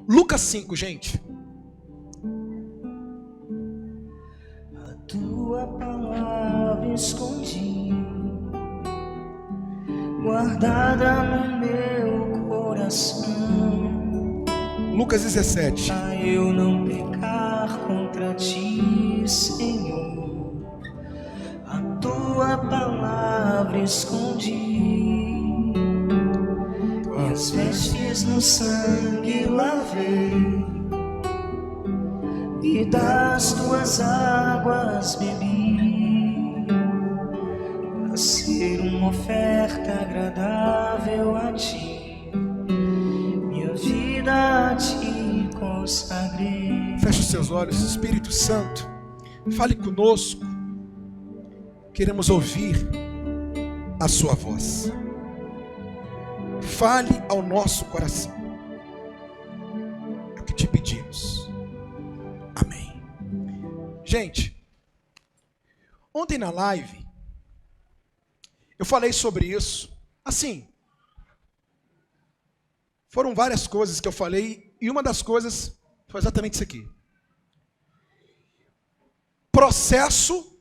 Lucas 5, gente. A tua palavra escondi, guardada no meu coração, Lucas 17. pra eu não pecar contra ti, Senhor. A tua palavra escondi, minhas vestes no sangue lavei, e das tuas águas bebi, pra ser uma oferta agradável a ti, minha vida a ti consagrei. Feche os seus olhos. Espírito Santo, fale conosco. Queremos ouvir a sua voz. Fale ao nosso coração. É o que te pedimos. Amém. Gente, ontem na live eu falei sobre isso. Assim, foram várias coisas que eu falei, e uma das coisas foi exatamente isso aqui: processo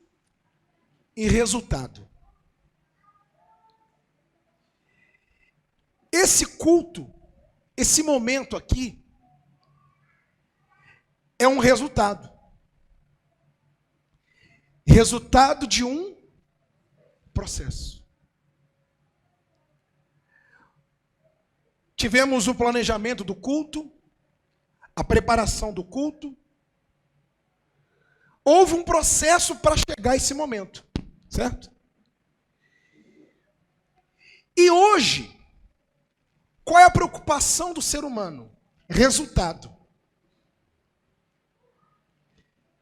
e resultado. Esse culto, esse momento aqui, é um resultado. Resultado de um processo. Tivemos o planejamento do culto, a preparação do culto. Houve um processo para chegar a esse momento, certo? E hoje, qual é a preocupação do ser humano? Resultado.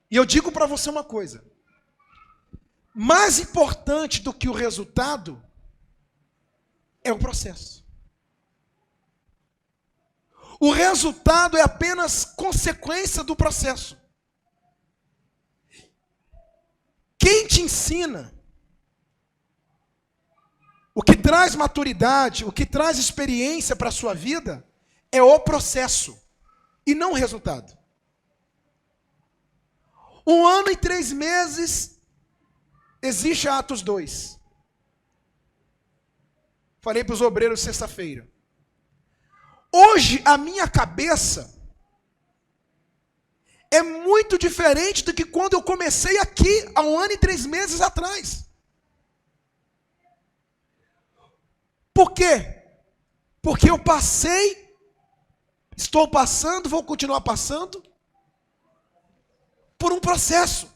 E eu digo para você uma coisa: mais importante do que o resultado é o processo. O resultado é apenas consequência do processo. Quem te ensina, o que traz maturidade, o que traz experiência para a sua vida, é o processo e não o resultado. 1 ano e 3 meses existe Atos 2. Falei para os obreiros sexta-feira. Hoje a minha cabeça é muito diferente do que quando eu comecei aqui há 1 ano e 3 meses atrás. Por quê? Porque eu passei, estou passando, vou continuar passando por um processo.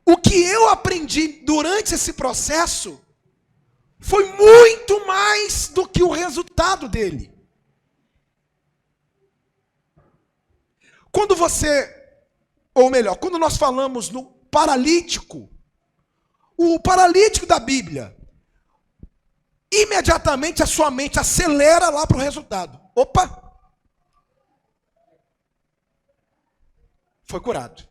O que eu aprendi durante esse processo foi muito mais do que o resultado dele. Quando você, ou melhor, quando nós falamos no paralítico, o paralítico da Bíblia, imediatamente a sua mente acelera lá para o resultado. Opa! Foi curado.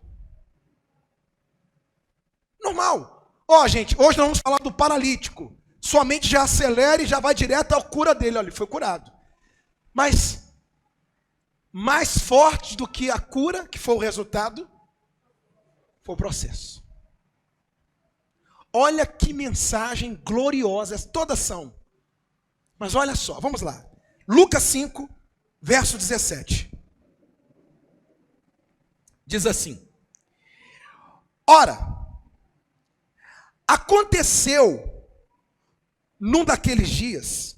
Normal. Ó, gente, hoje nós vamos falar do paralítico. Sua mente já acelera e já vai direto à cura dele. Olha, ele foi curado. Mas mais forte do que a cura, que foi o resultado, foi o processo. Olha que mensagem gloriosa, todas são. Mas olha só, vamos lá. Lucas 5, verso 17. Diz assim: ora, aconteceu num daqueles dias,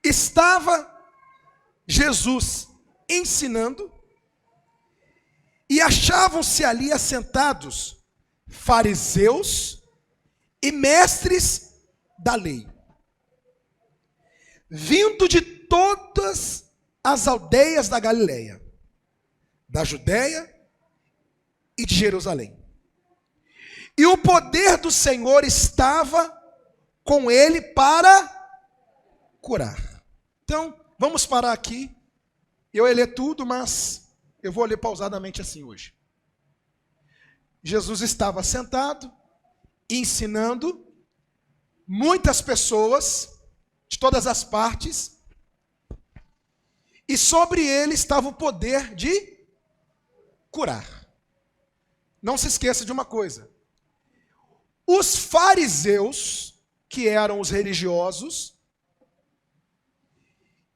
estava Jesus ensinando, e achavam-se ali assentados fariseus e mestres da lei, vindo de todas as aldeias da Galileia, da Judéia e de Jerusalém. E o poder do Senhor estava com ele para curar. Então, vamos parar aqui. Eu ia ler tudo, mas eu vou ler pausadamente assim hoje. Jesus estava sentado, ensinando, muitas pessoas, de todas as partes, e sobre ele estava o poder de curar. Não se esqueça de uma coisa. Os fariseus, que eram os religiosos,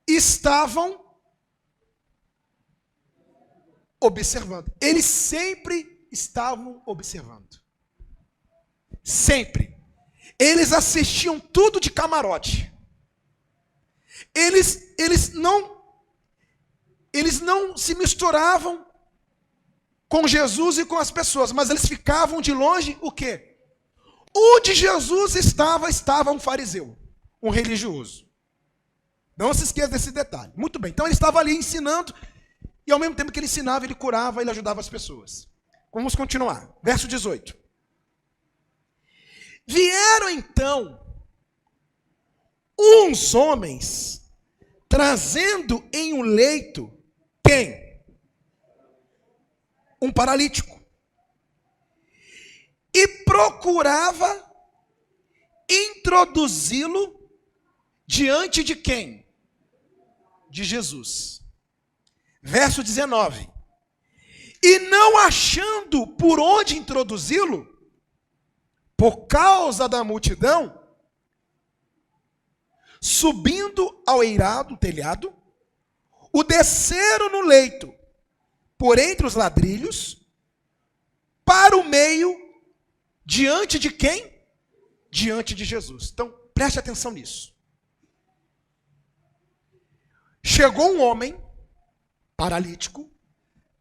estavam observando. Eles sempre estavam observando. Sempre. Eles assistiam tudo de camarote. Eles não se misturavam com Jesus e com as pessoas, mas eles ficavam de longe, o quê? Onde Jesus estava um fariseu, um religioso. Não se esqueça desse detalhe. Muito bem, então ele estava ali ensinando, e ao mesmo tempo que ele ensinava, ele curava, ele ajudava as pessoas. Vamos continuar. Verso 18. Vieram então uns homens, trazendo em um leito, quem? Um paralítico. E procurava introduzi-lo diante de quem? De Jesus. Verso 19. E não achando por onde introduzi-lo, por causa da multidão, subindo ao eirado, telhado, o desceram no leito, por entre os ladrilhos, para o meio, diante de quem? Diante de Jesus. Então, preste atenção nisso. Chegou um homem, paralítico,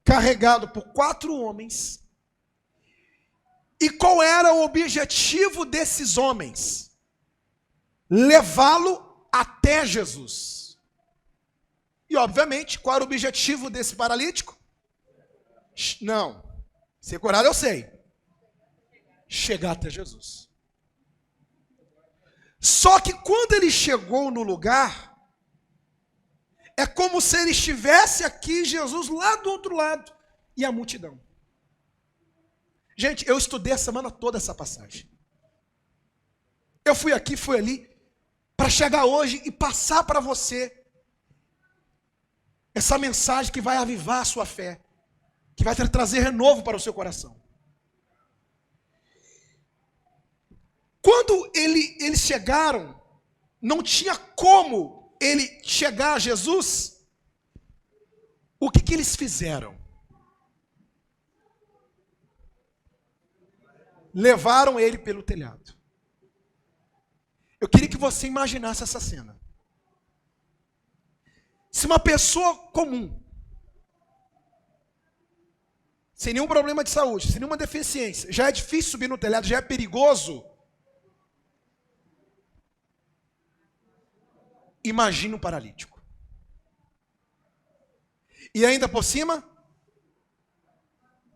carregado por 4 homens. E qual era o objetivo desses homens? Levá-lo até Jesus. E, obviamente, qual era o objetivo desse paralítico? Não. Ser curado eu sei. Chegar até Jesus. Só que quando ele chegou no lugar, é como se ele estivesse aqui, Jesus lá do outro lado, e a multidão. Gente, eu estudei a semana toda essa passagem. Eu fui aqui, fui ali, para chegar hoje e passar para você essa mensagem que vai avivar a sua fé, que vai trazer renovo para o seu coração. Quando eles chegaram, não tinha como ele chegar a Jesus. O que eles fizeram? Levaram ele pelo telhado. Eu queria que você imaginasse essa cena. Se uma pessoa comum, sem nenhum problema de saúde, sem nenhuma deficiência, já é difícil subir no telhado, já é perigoso. Imagina um paralítico. E ainda por cima,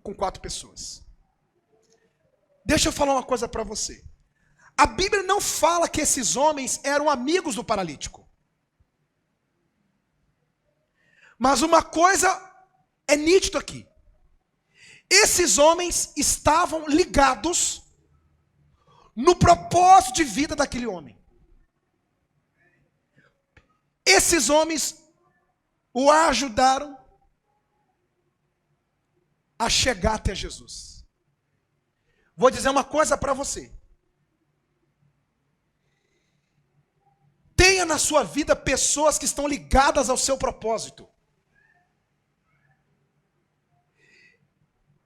com 4 pessoas. Deixa eu falar uma coisa para você. A Bíblia não fala que esses homens eram amigos do paralítico. Mas uma coisa é nítido aqui. Esses homens estavam ligados no propósito de vida daquele homem. Esses homens o ajudaram a chegar até Jesus. Vou dizer uma coisa para você. Tenha na sua vida pessoas que estão ligadas ao seu propósito.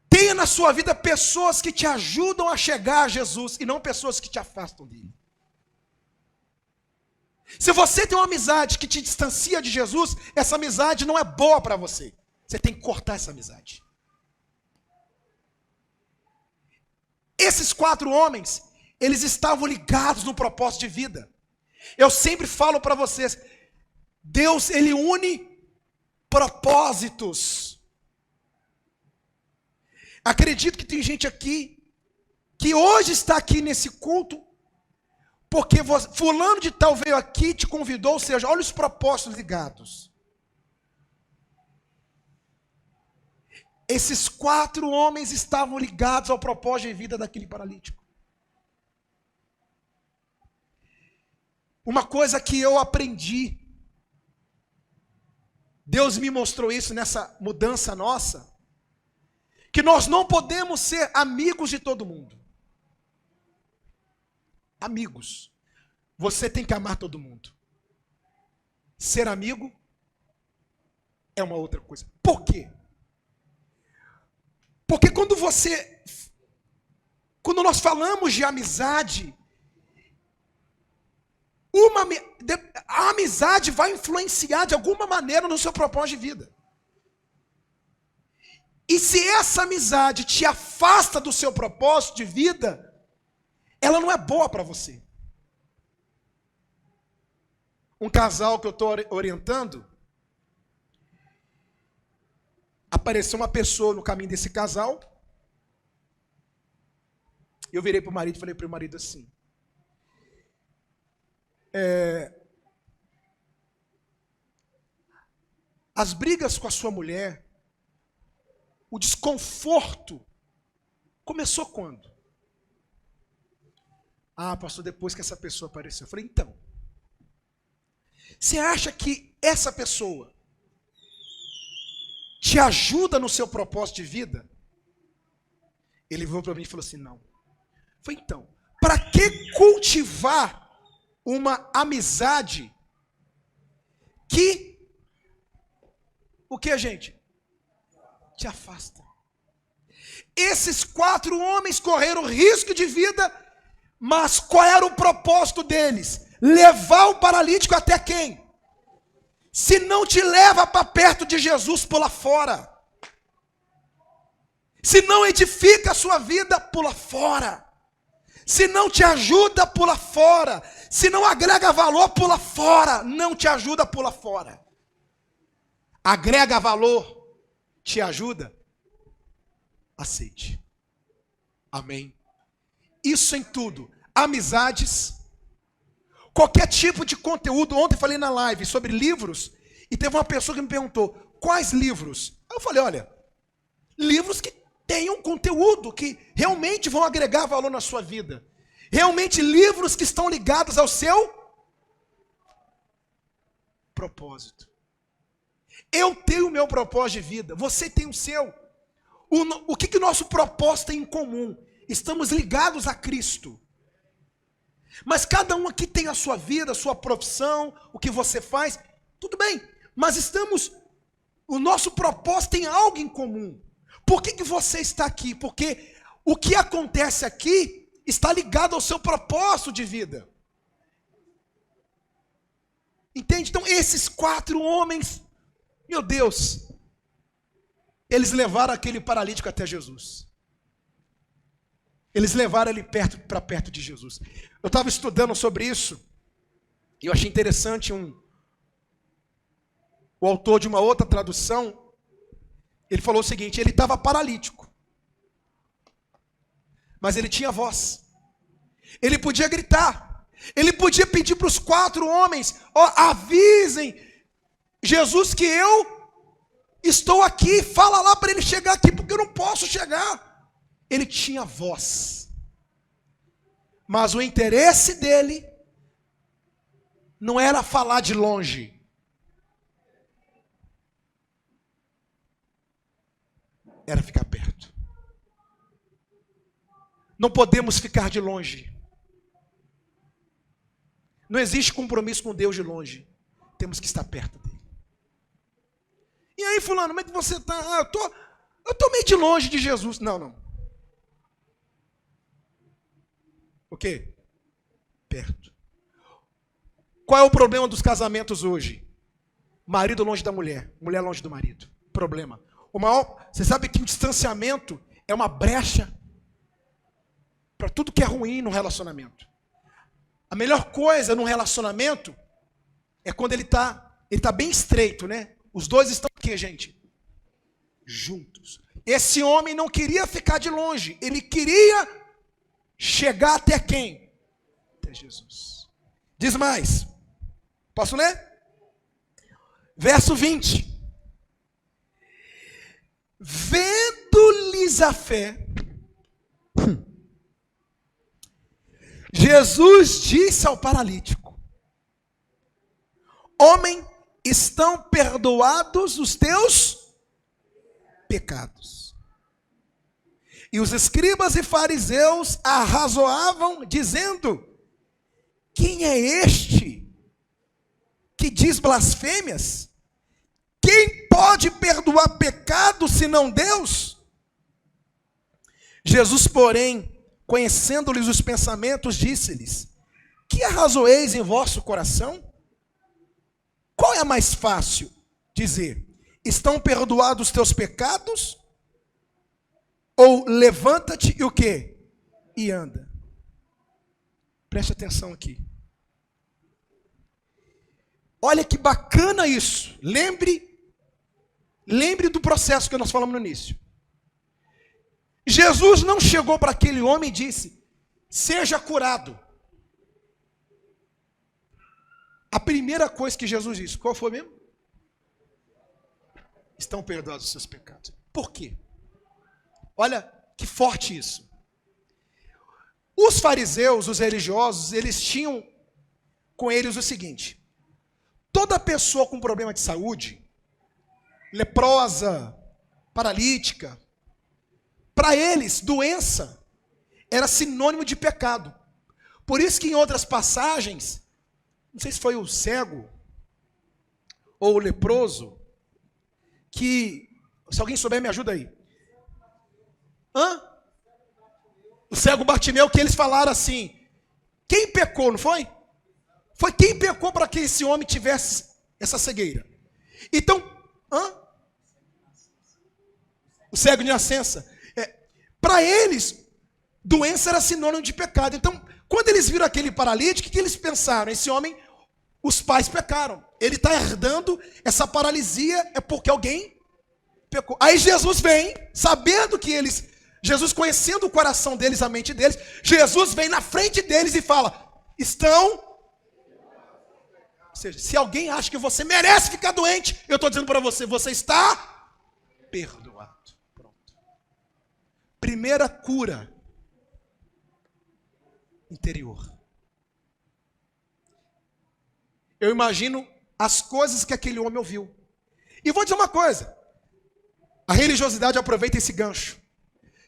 Tenha na sua vida pessoas que te ajudam a chegar a Jesus e não pessoas que te afastam dele. Se você tem uma amizade que te distancia de Jesus, essa amizade não é boa para você. Você tem que cortar essa amizade. Esses 4 homens, eles estavam ligados no propósito de vida. Eu sempre falo para vocês, Deus, ele une propósitos. Acredito que tem gente aqui, que hoje está aqui nesse culto, porque fulano de tal veio aqui, te convidou, ou seja, olha os propósitos ligados. Esses 4 homens estavam ligados ao propósito de vida daquele paralítico. Uma coisa que eu aprendi Deus me mostrou isso nessa mudança nossa, que nós não podemos ser amigos de todo mundo. Amigos. Você tem que amar todo mundo. Ser amigo é uma outra coisa. Por quê? Porque quando nós falamos de amizade, a amizade vai influenciar de alguma maneira no seu propósito de vida. E se essa amizade te afasta do seu propósito de vida, ela não é boa para você. Um casal que eu estou orientando, apareceu uma pessoa no caminho desse casal. Eu virei para o marido e falei para o marido assim: as brigas com a sua mulher, o desconforto, começou quando? Ah, pastor, depois que essa pessoa apareceu. Eu falei, então, você acha que essa pessoa te ajuda no seu propósito de vida? Ele veio para mim e falou assim, não. Eu falei, então, para que cultivar uma amizade que, o que, gente? Te afasta. Esses 4 homens correram risco de vida, mas qual era o propósito deles? Levar o paralítico até quem? Se não te leva para perto de Jesus, pula fora. Se não edifica a sua vida, pula fora. Se não te ajuda, pula fora. Se não agrega valor, pula fora. Não te ajuda, pula fora. Agrega valor, te ajuda, aceite. Amém. Isso em tudo. Amizades, qualquer tipo de conteúdo. Ontem falei na live sobre livros, e teve uma pessoa que me perguntou, quais livros? Eu falei, olha, livros que tenham conteúdo, que realmente vão agregar valor na sua vida. Realmente livros que estão ligados ao seu propósito. Eu tenho o meu propósito de vida, você tem o seu. O que o nosso propósito tem em comum? Estamos ligados a Cristo. Mas cada um aqui tem a sua vida, a sua profissão, o que você faz, tudo bem. Mas o nosso propósito tem algo em comum. Por que você está aqui? Porque o que acontece aqui está ligado ao seu propósito de vida. Entende? Então esses 4 homens, meu Deus, eles levaram aquele paralítico até Jesus. Eles levaram ele para perto de Jesus. Eu estava estudando sobre isso, e eu achei interessante o autor de uma outra tradução, ele falou o seguinte, ele estava paralítico, mas ele tinha voz. Ele podia gritar, ele podia pedir para os 4 homens, avisem Jesus que eu estou aqui, fala lá para ele chegar aqui, porque eu não posso chegar. Ele tinha voz, mas o interesse dele não era falar de longe, era ficar perto. Não podemos ficar de longe. Não existe compromisso com Deus de longe. Temos que estar perto dele. E aí, fulano, como é que você está? Eu estou meio de longe de Jesus. Não. O quê? Perto. Qual é o problema dos casamentos hoje? Marido longe da mulher, mulher longe do marido. Problema. Você sabe que o distanciamento é uma brecha para tudo que é ruim no relacionamento. A melhor coisa no relacionamento é quando ele tá bem estreito, né? Os dois estão o quê, gente? Juntos. Esse homem não queria ficar de longe, ele queria chegar até quem? Até Jesus. Diz mais. Posso ler? Verso 20. Vendo-lhes a fé, Jesus disse ao paralítico: homem, estão perdoados os teus pecados. E os escribas e fariseus arrazoavam, dizendo: quem é este que diz blasfêmias? Quem pode perdoar pecado senão Deus? Jesus, porém, conhecendo-lhes os pensamentos, disse-lhes: que arrazoeis em vosso coração? Qual é mais fácil? Dizer: estão perdoados os teus pecados? Ou levanta-te e o quê? E anda. Preste atenção aqui. Olha que bacana isso. Lembre do processo que nós falamos no início. Jesus não chegou para aquele homem e disse: seja curado. A primeira coisa que Jesus disse, qual foi mesmo? Estão perdoados os seus pecados. Por quê? Olha que forte isso. Os fariseus, os religiosos, eles tinham com eles o seguinte: toda pessoa com problema de saúde, leprosa, paralítica, para eles, doença era sinônimo de pecado. Por isso que em outras passagens, não sei se foi o cego ou o leproso, que, se alguém souber, me ajuda aí. O cego Bartimeu, que eles falaram assim: quem pecou, não foi? Foi quem pecou para que esse homem tivesse essa cegueira. Então, o cego de nascença. Para eles, doença era sinônimo de pecado. Então, quando eles viram aquele paralítico, o que eles pensaram? Esse homem, os pais pecaram. Ele está herdando essa paralisia, é porque alguém pecou. Aí Jesus vem, sabendo que eles... Jesus conhecendo o coração deles, a mente deles, Jesus vem na frente deles e fala: estão... Ou seja, se alguém acha que você merece ficar doente, eu estou dizendo para você, você está perdoado. Pronto. Primeira cura interior. Eu imagino as coisas que aquele homem ouviu. E vou dizer uma coisa: a religiosidade aproveita esse gancho.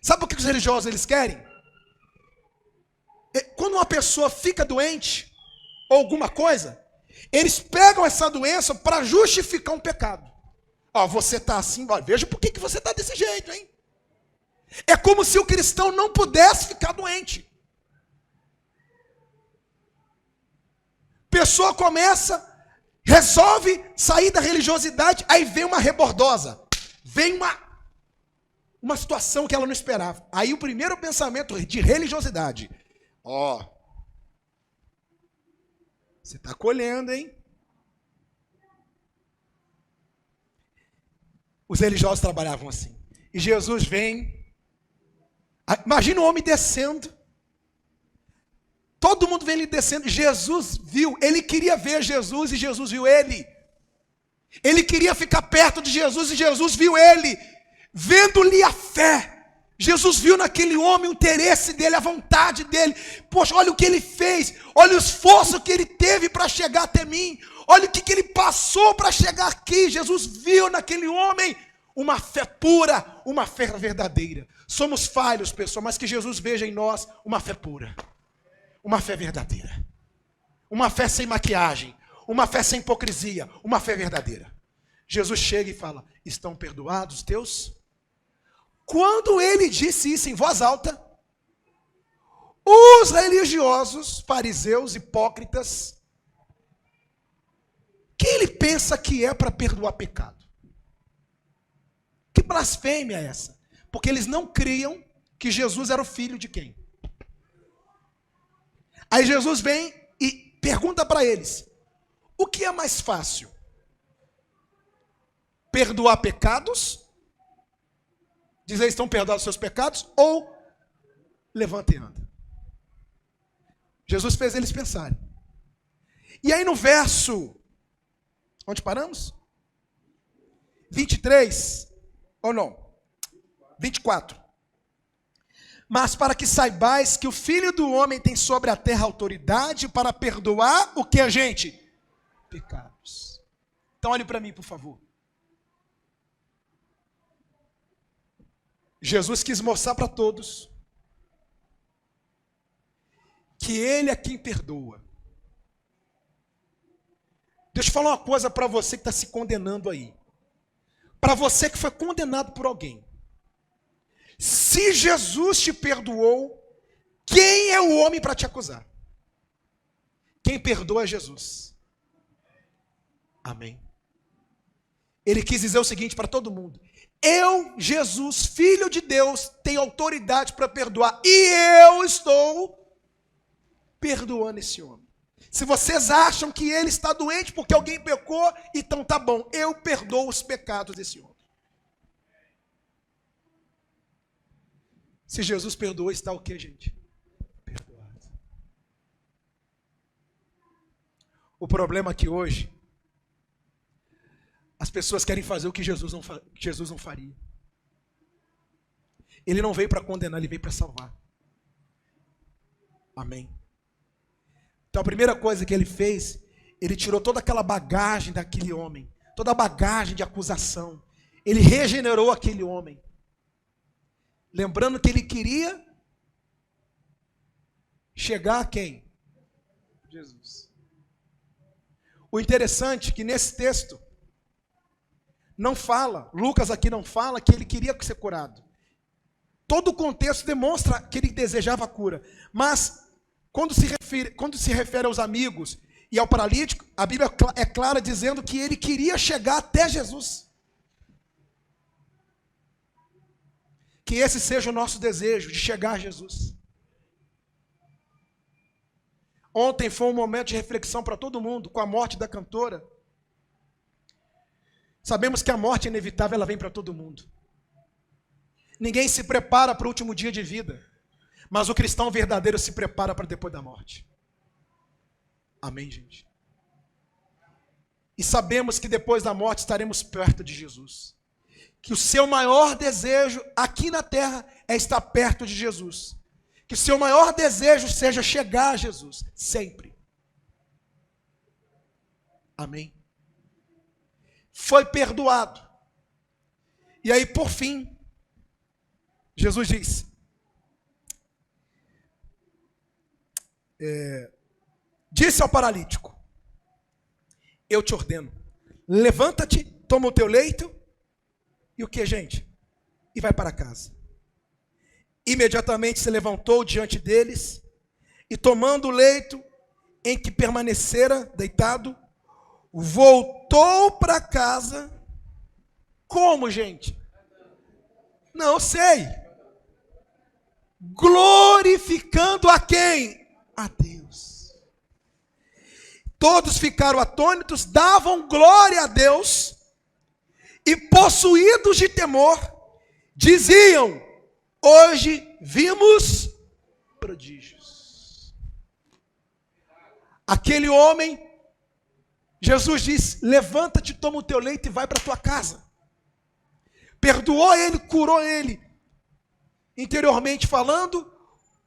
Sabe o que os religiosos eles querem? Quando uma pessoa fica doente, ou alguma coisa, eles pegam essa doença para justificar um pecado. Ó, você está assim, ó, veja por que você está desse jeito, hein? É como se o cristão não pudesse ficar doente. Pessoa começa, resolve sair da religiosidade, aí vem uma rebordosa, vem uma situação que ela não esperava. Aí o primeiro pensamento de religiosidade: ó, você está colhendo, hein? Os religiosos trabalhavam assim. E Jesus vem. Imagina o homem descendo. Todo mundo vem ele descendo. Jesus viu. Ele queria ver Jesus e Jesus viu ele. Ele queria ficar perto de Jesus e Jesus viu ele. Vendo-lhe a fé. Jesus viu naquele homem o interesse dele, a vontade dele. Poxa, olha o que ele fez. Olha o esforço que ele teve para chegar até mim. Olha o que ele passou para chegar aqui. Jesus viu naquele homem uma fé pura, uma fé verdadeira. Somos falhos, pessoal, mas que Jesus veja em nós uma fé pura. Uma fé verdadeira. Uma fé sem maquiagem. Uma fé sem hipocrisia. Uma fé verdadeira. Jesus chega e fala: estão perdoados teus? Quando ele disse isso em voz alta, os religiosos, fariseus, hipócritas, que ele pensa que é para perdoar pecado? Que blasfêmia é essa? Porque eles não criam que Jesus era o filho de quem? Aí Jesus vem e pergunta para eles: o que é mais fácil? Perdoar pecados? Dizer estão perdoados os seus pecados? Ou levanta e anda? Jesus fez eles pensarem. E aí no verso, onde paramos? 23, ou não? 24. Mas para que saibais que o Filho do Homem tem sobre a terra autoridade para perdoar o que a gente? Pecados. Então olhe para mim, por favor. Jesus quis mostrar para todos que Ele é quem perdoa. Deixa eu falar uma coisa para você que está se condenando aí. Para você que foi condenado por alguém. Se Jesus te perdoou, quem é o homem para te acusar? Quem perdoa é Jesus. Amém. Ele quis dizer o seguinte para todo mundo: eu, Jesus, Filho de Deus, tenho autoridade para perdoar. E eu estou perdoando esse homem. Se vocês acham que ele está doente porque alguém pecou, então tá bom, eu perdoo os pecados desse homem. Se Jesus perdoou, está o quê, gente? Perdoado. O problema é que hoje as pessoas querem fazer o que Jesus não faria. Ele não veio para condenar, ele veio para salvar. Amém. Então a primeira coisa que ele fez, ele tirou toda aquela bagagem daquele homem, toda a bagagem de acusação. Ele regenerou aquele homem. Lembrando que ele queria chegar a quem? Jesus. O interessante é que nesse texto não fala, Lucas aqui não fala que ele queria ser curado. Todo o contexto demonstra que ele desejava a cura. Mas quando se refere aos amigos e ao paralítico, a Bíblia é clara dizendo que ele queria chegar até Jesus. Que esse seja o nosso desejo, de chegar a Jesus. Ontem foi um momento de reflexão para todo mundo, com a morte da cantora. Sabemos que a morte é inevitável, ela vem para todo mundo. Ninguém se prepara para o último dia de vida, mas o cristão verdadeiro se prepara para depois da morte. Amém, gente? E sabemos que depois da morte estaremos perto de Jesus. Que o seu maior desejo aqui na terra é estar perto de Jesus. Que o seu maior desejo seja chegar a Jesus, sempre. Amém? Foi perdoado. E aí, por fim, Jesus diz, disse ao paralítico, eu te ordeno, levanta-te, toma o teu leito, e o que, gente? E vai para casa. Imediatamente se levantou diante deles, e tomando o leito em que permanecera deitado, voltou para casa. Como, gente? Não sei. Glorificando a quem? A Deus. Todos ficaram atônitos, davam glória a Deus, e possuídos de temor, diziam, hoje vimos prodígios. Aquele homem, Jesus disse, levanta-te, toma o teu leito e vai para a tua casa. Perdoou ele, curou ele. Interiormente falando,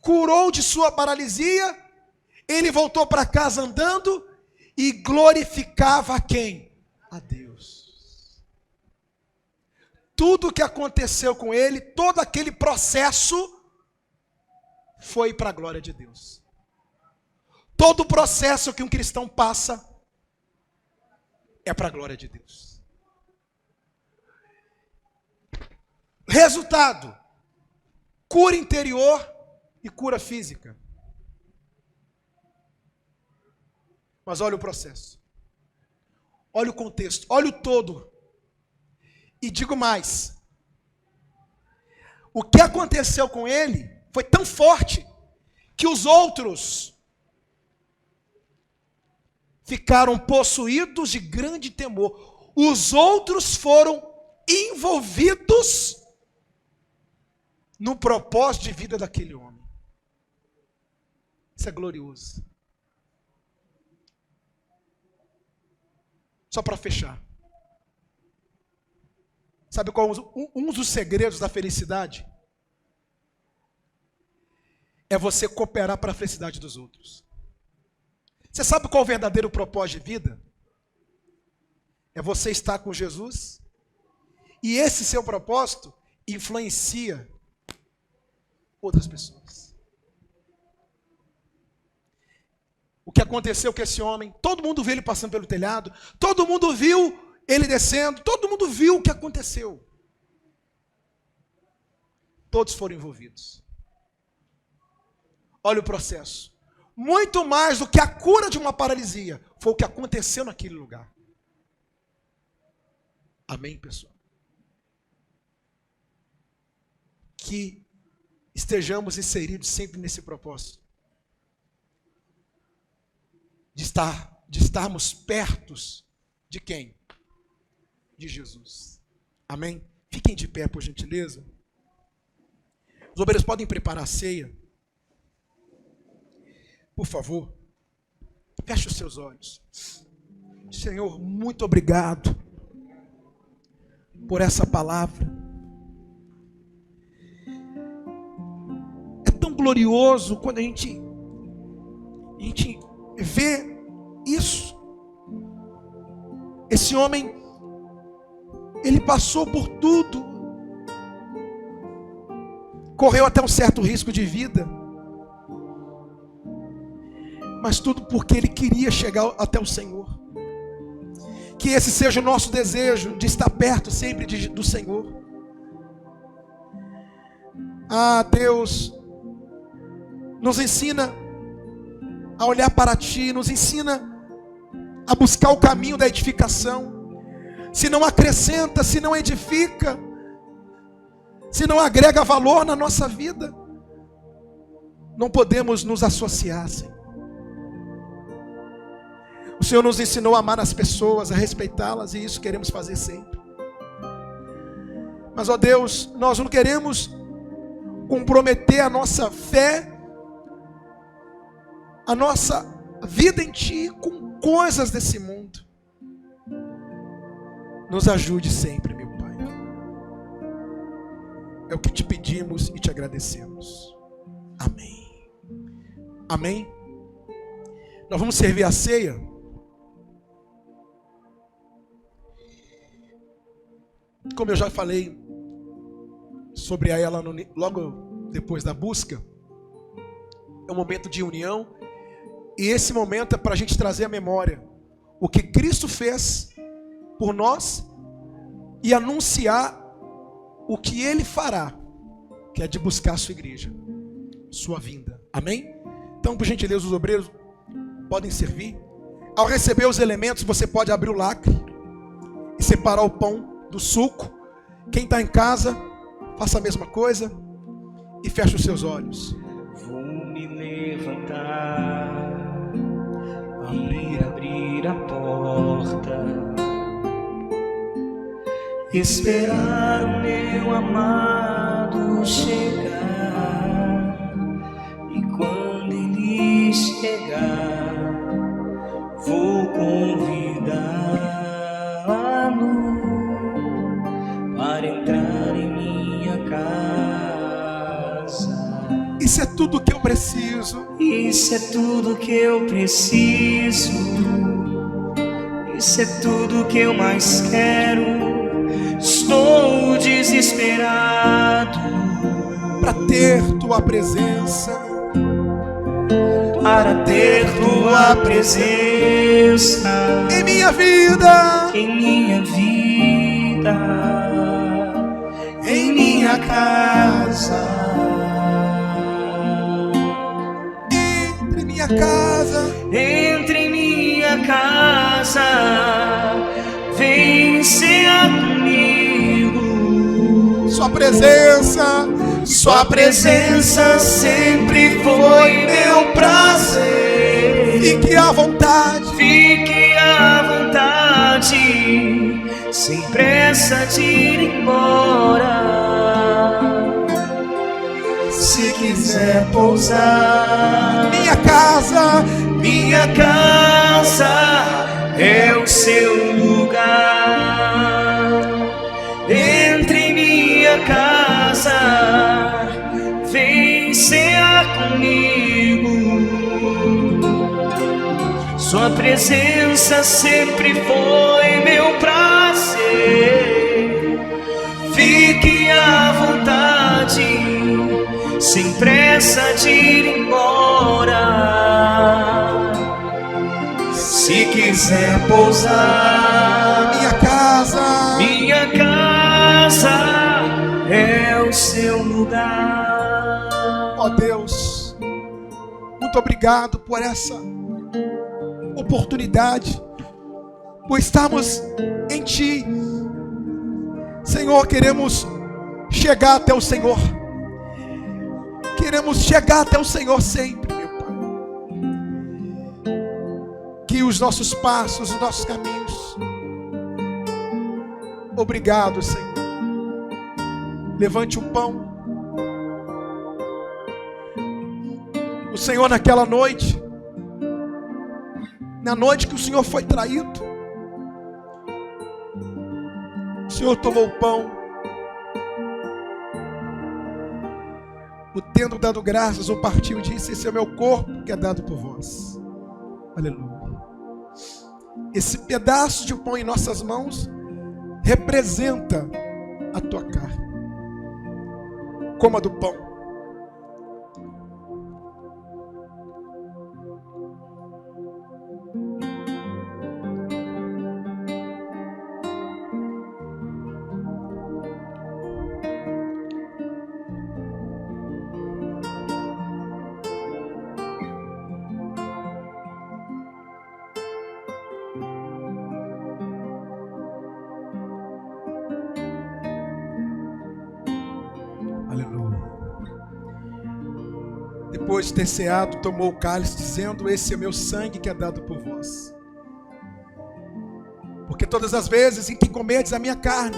curou de sua paralisia, ele voltou para casa andando e glorificava a quem? A Deus. Tudo o que aconteceu com ele, todo aquele processo, foi para a glória de Deus. Todo o processo que um cristão passa, é para a glória de Deus. Resultado, cura interior e cura física. Mas olha o processo. Olha o contexto, olha o todo. E digo mais, o que aconteceu com ele foi tão forte que os outros ficaram possuídos de grande temor. Os outros foram envolvidos no propósito de vida daquele homem. Isso é glorioso. Só para fechar. Sabe qual um dos segredos da felicidade? É você cooperar para a felicidade dos outros. Você sabe qual é o verdadeiro propósito de vida? é você estar com Jesus, e esse seu propósito influencia outras pessoas. O que aconteceu com esse homem, todo mundo viu ele passando pelo telhado, todo mundo viu ele descendo, todo mundo viu o que aconteceu. Todos foram envolvidos. Olha o processo. Muito mais do que a cura de uma paralisia, foi o que aconteceu naquele lugar. Amém, pessoal? Que estejamos inseridos sempre nesse propósito. De estarmos pertos de quem? De Jesus. Amém? Fiquem de pé, por gentileza. Os obreiros podem preparar a ceia. Por favor, feche os seus olhos. Senhor, muito obrigado por essa palavra. É tão glorioso quando a gente vê isso. Esse homem, ele passou por tudo, correu até um certo risco de vida, mas tudo porque ele queria chegar até o Senhor. Que esse seja o nosso desejo, de estar perto sempre do Senhor. Ah, Deus, nos ensina a olhar para Ti, nos ensina a buscar o caminho da edificação. Se não acrescenta, se não edifica, se não agrega valor na nossa vida, não podemos nos associar, Senhor. O Senhor nos ensinou a amar as pessoas, a respeitá-las, e isso queremos fazer sempre. Mas, ó Deus, nós não queremos comprometer a nossa fé, a nossa vida em Ti com coisas desse mundo. Nos ajude sempre, meu Pai. É o que te pedimos e te agradecemos. Amém. Amém. Nós vamos servir a ceia. Como eu já falei sobre ela logo depois da busca, é um momento de união, e esse momento é para a gente trazer à memória o que Cristo fez por nós e anunciar o que Ele fará, que é de buscar a sua igreja, sua vinda. Amém? Então, por gentileza, os obreiros podem servir. Ao receber os elementos, você pode abrir o lacre e separar o pão do suco. Quem está em casa, faça a mesma coisa e feche os seus olhos. Vou me levantar e abrir a porta, esperar o meu amado chegar, e quando ele chegar, vou convidá-lo para entrar em minha casa. Isso é tudo que eu preciso. Isso é tudo que eu preciso. Isso é tudo que eu mais quero. Estou desesperado para ter tua presença, para ter tua presença em minha vida, em minha vida, em minha casa. Entre minha casa, entre minha casa, vem cear comigo. sua presença sempre foi meu prazer. fique à vontade, Fique à vontade, sem pressa de ir embora. Se quiser pousar, minha casa é o seu lugar. Entre em minha casa, vem cear comigo. Só Sua presença sempre foi meu prazer. Fique à vontade, sem pressa de ir embora. Se quiser pousar, minha casa é o seu lugar. Ó Deus, muito obrigado por essa oportunidade, por estarmos em Ti. Senhor, queremos chegar até o Senhor. Queremos chegar até o Senhor sempre, meu Pai. Que os nossos passos, os nossos caminhos. Obrigado, Senhor. Levante o pão. O Senhor naquela noite, na noite que o Senhor foi traído, o Senhor tomou o pão, tendo dado graças, o partiu e disse: esse é o meu corpo que é dado por vós. Aleluia. Esse pedaço de pão em nossas mãos representa a tua carne. Coma do pão. Depois de ter ceado, tomou o cálice, dizendo: esse é meu sangue que é dado por vós. Porque todas as vezes em que comerdes a minha carne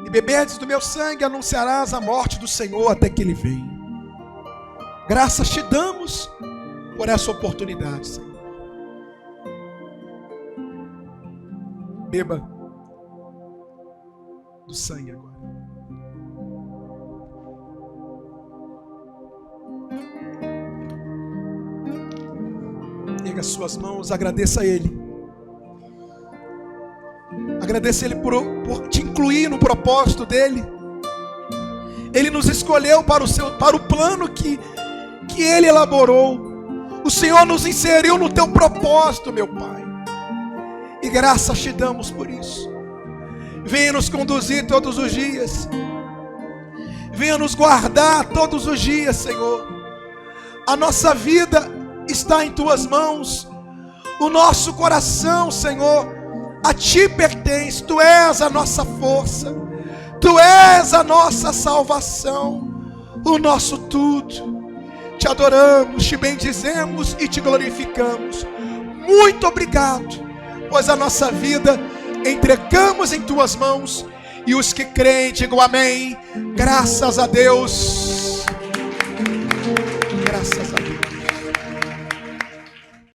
e beberdes do meu sangue, anunciarás a morte do Senhor até que Ele venha. Graças te damos por essa oportunidade, Senhor. Beba do sangue agora. Pega as suas mãos, agradeça a Ele. Agradeça a Ele por te incluir no propósito dEle. Ele nos escolheu para o plano que Ele elaborou. O Senhor nos inseriu no teu propósito, meu Pai. E graças te damos por isso. Venha nos conduzir todos os dias. Venha nos guardar todos os dias, Senhor. A nossa vida está em tuas mãos. O nosso coração, Senhor, a ti pertence. Tu és a nossa força. Tu és a nossa salvação. O nosso tudo. Te adoramos, te bendizemos e te glorificamos. Muito obrigado, pois a nossa vida entregamos em tuas mãos. E os que creem, digam amém. Graças a Deus. Graças a Deus.